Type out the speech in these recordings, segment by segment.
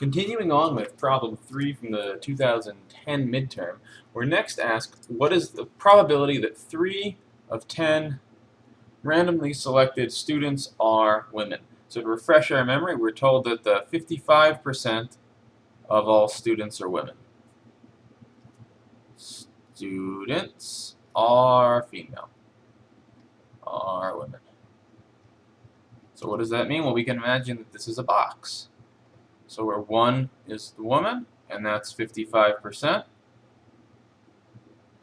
Continuing on with problem 3 from the 2010 midterm, we're next asked what is the probability that 3 of 10 randomly selected students are women. So to refresh our memory, we're told that 55% of all students are women. Students are female, are women. So what does that mean? Well, we can imagine that this is a box. So where 1 is the woman, and that's 55%.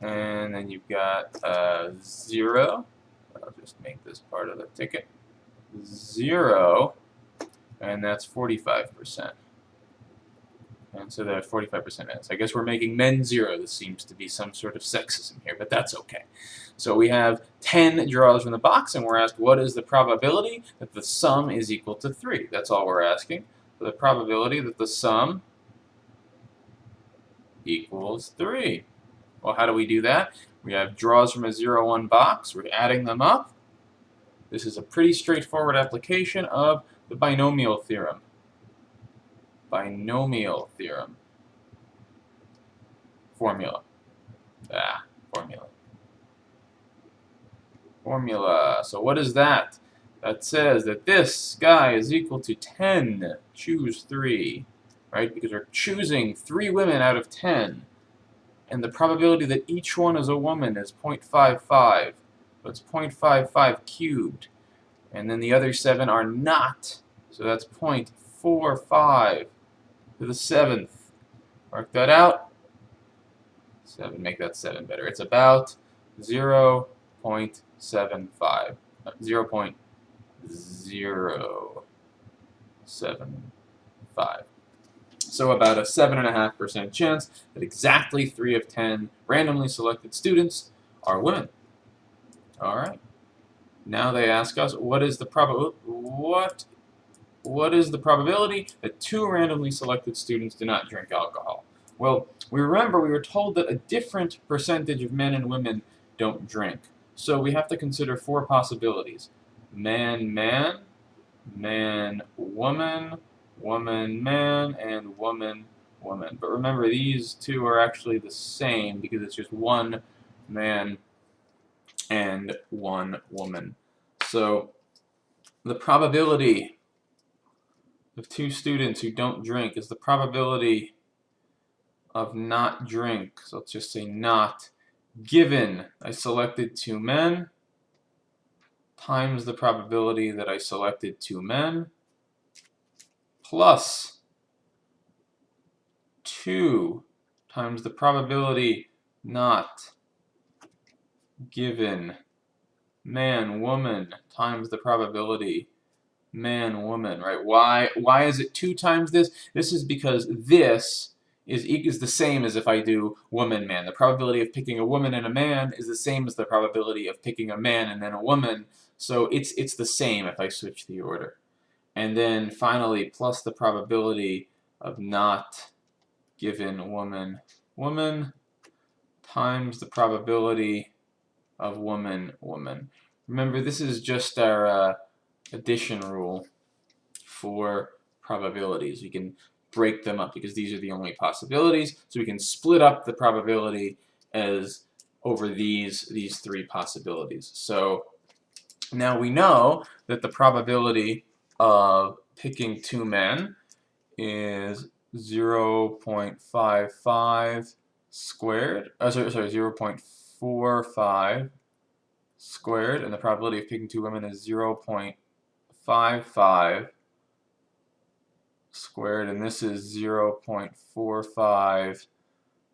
And then you've got 0. I'll just make this part of the ticket. 0, and that's 45%. And so that 45% is. I guess we're making men 0. This seems to be some sort of sexism here, but that's okay. So we have 10 draws from the box, and we're asked what is the probability that the sum is equal to 3. That's all we're asking. So the probability that the sum equals 3. Well, how do we do that? We have draws from a 0, 1 box. We're adding them up. This is a pretty straightforward application of the binomial theorem. Binomial theorem. Formula. Formula. Formula. So what is that? That says that this guy is equal to 10. Choose 3. Right? Because we're choosing 3 women out of 10. And the probability that each one is a woman is 0.55. So it's 0.55 cubed. And then the other 7 are not. So that's 0.45 to the 7th. Mark that out. 7, make that 7 better. It's about 0.75. 0.075. So about a 7.5% chance that exactly 3 of 10 randomly selected students are women. All right. Now they ask us, what is the probability that 2 randomly selected students do not drink alcohol? Well, we were told that a different percentage of men and women don't drink. So we have to consider 4 possibilities. Man, man, man, woman, woman, man, and woman, woman. But remember, these 2 are actually the same because it's just 1 man and 1 woman. So the probability of 2 students who don't drink is the probability of not drink. So let's just say not, given I selected 2 men, times the probability that I selected 2 men, plus 2 times the probability not, given man, woman, times the probability man, woman, right? Why is it 2 times this? This is because this is the same as if I do woman, man. The probability of picking a woman and a man is the same as the probability of picking a man and then a woman. So it's the same if I switch the order. And then finally, plus the probability of not, given woman, woman, times the probability of woman, woman. Remember, this is just our addition rule for probabilities. We can break them up because these are the only possibilities. So we can split up the probability as over these 3 possibilities. So now we know that the probability of picking 2 men is 0.55 squared. Sorry, 0.45 squared, and the probability of picking 2 women is 0.55 squared, and this is 0.45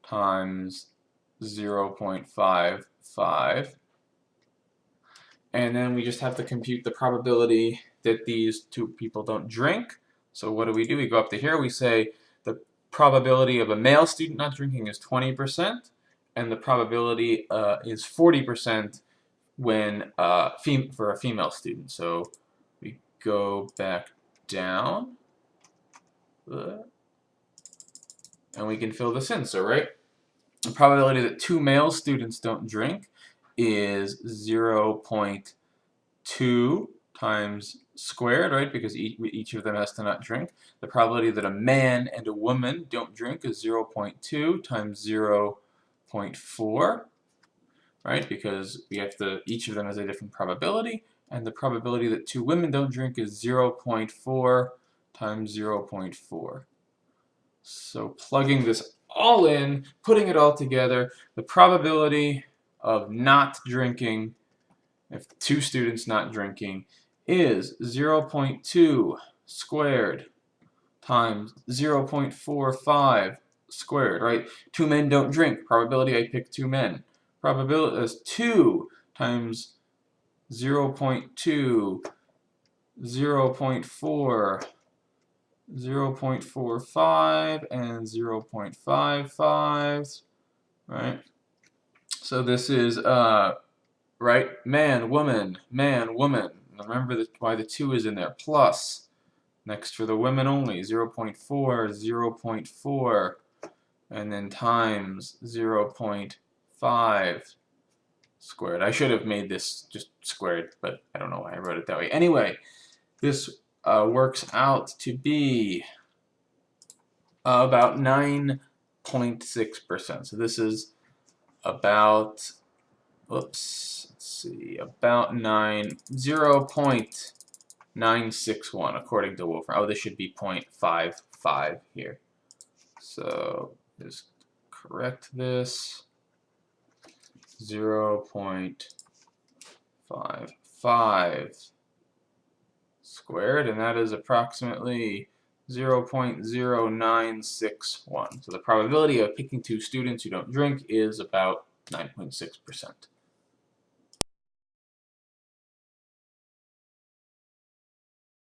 times 0.55. And then we just have to compute the probability that these 2 people don't drink. So what do? We go up to here, we say the probability of a male student not drinking is 20%, and the probability is 40% when for a female student. So we go back down, and we can fill this in. So right, the probability that 2 male students don't drink is 0.2 times squared, right, because each of them has to not drink. The probability that a man and a woman don't drink is 0.2 times 0.4, right, because we have to, each of them has a different probability, and the probability that two women don't drink is 0.4 times 0.4. So plugging this all in, putting it all together, the probability of not drinking, if two students not drinking, is 0.2 squared times 0.45 squared, right? Two men don't drink. Probability I pick two men. Probability is 2 times 0.2, 0.4, 0.45, and 0.55, right? So this is, right, man, woman, remember why the 2 is in there, plus, next for the women only, 0.4, 0.4, and then times 0.5 squared. I should have made this just squared, but I don't know why I wrote it that way. Anyway, this works out to be about 9.6%. So this is about, whoops, let's see, about 0.961 according to Wolfram. Oh, this should be 0.55 here. So just correct this. 0.55 squared, and that is approximately 0.0961. So the probability of picking two students who don't drink is about 9.6%.